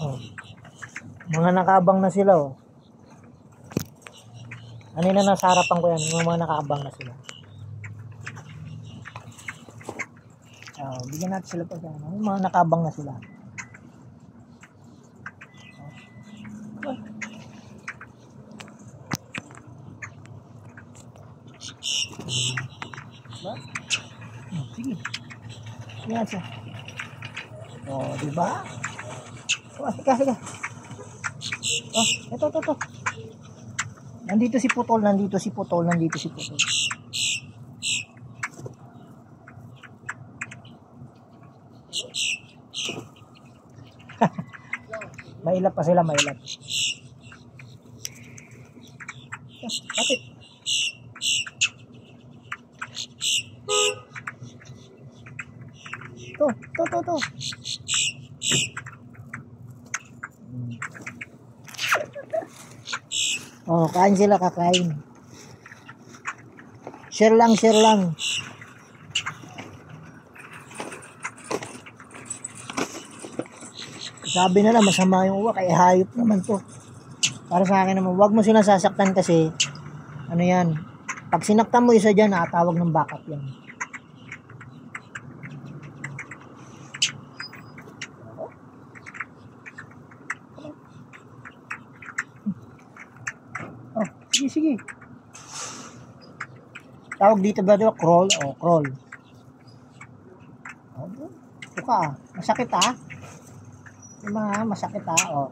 Oh. Mga nakaabang na sila, oh. Kanina nasa harapan ko yan, yung mga nakaabang na sila. Oh, bigyan natin sila pa yan. Yung mga nakaabang na sila. Oh. Diba? Oh, sige. Yan siya. Oh, diba? Oh, sige. Oh, ito. Nandito si Putol. Mailap pa sila, mailap. Kapit. To. Oh, kain sila, kakain. Share lang. Sabi na lang, masama yung uwak, ay hayop naman to. Para sa akin naman, wag mo silang sasaktan kasi, ano yan, pag sinaktan mo isa dyan, nakatawag ng backup yan. Oh, sige. Tawag dito ba diba? Crawl? Oh, crawl. Oh, buka. Masakit ah. Yung mga masakit ah. Oh.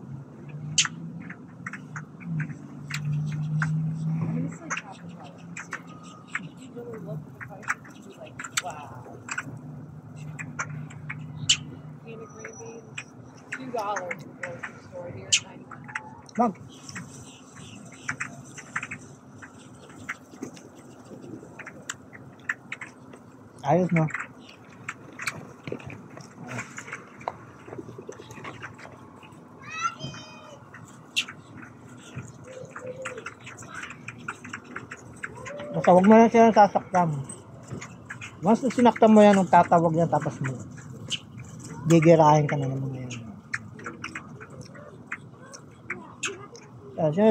Mag. Ayos no. Basta huwag mo lang siya sasaktan. Once sinaktan mo yan, tatawag yan, tapos mo gigirahin ka na naman ngayon.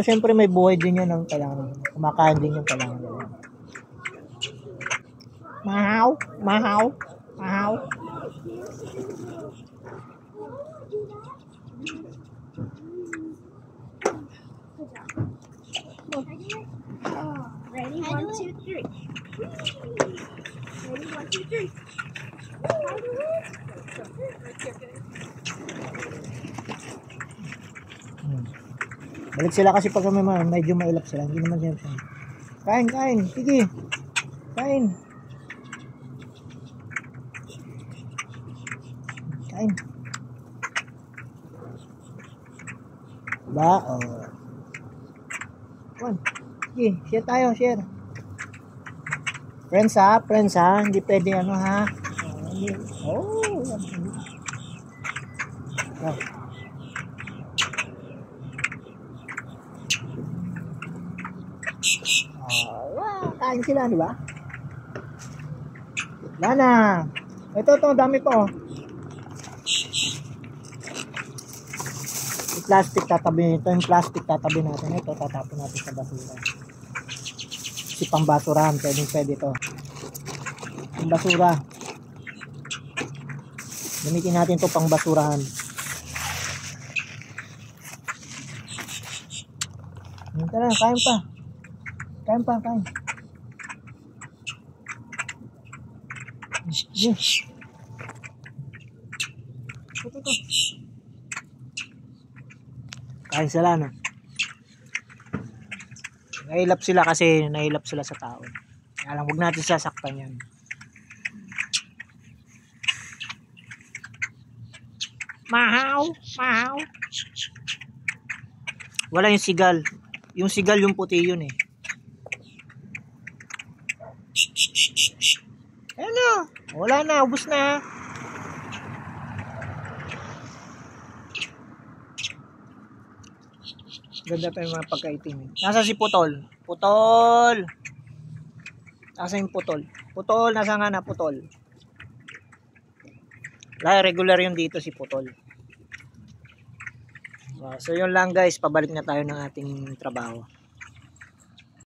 Siyempre may buhay din yun ang kailangan. Kumakain din yung kailangan. Mahaw. Ready? 1, 2, 3. Ready? 1, 2, 3. Balik sila kasi pag medyo mailap sila. Hindi naman siya. Kain. Sige. Kain. Ba? Oh. Sige, share. Friends ha. Hindi pwede ano ha. Oh. Kain sila, di ba? Lana. Ito, dami pa oh. Yung plastic tatabi natin. Ito, tatapon natin sa basura. Si pambasurahan, pwede ito. Yung basura. Gamitin natin ito pang basurahan. Tara, kain pa. Yes. Ito. Kain sila na. Nahilap sila sa tao. Alam, huwag natin sasaktan yan. Mahaw. Wala yung sigal. Yung sigal yung puti yun eh. Ano? Wala na, ubos na. Ganda pa yung mga pagkaitim eh. Nasa si Putol? Nasa yung Putol? Nasa nga na Putol? Regular yung dito si Putol. So yun lang guys, pabalik na tayo ng ating trabaho.